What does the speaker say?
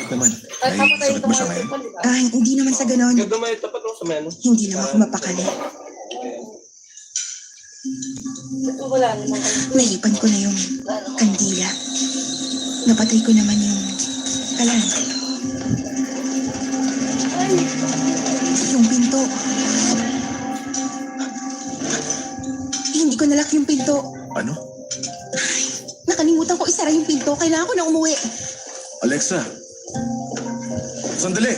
Bakit naman? Ay, May sakit ba siya ngayon? Hindi naman sa ganon. Ganda may tapat mo sa meno. Hindi naman ako mapakali. Wala naman. Naipan ko na yung kandila. Napatay ko naman yung kalan. Yung pinto. Hindi ko nalak yung pinto. Ano? Nakalimutan ko isara yung pinto. Kailangan ko na umuwi. Alexa! Sandali!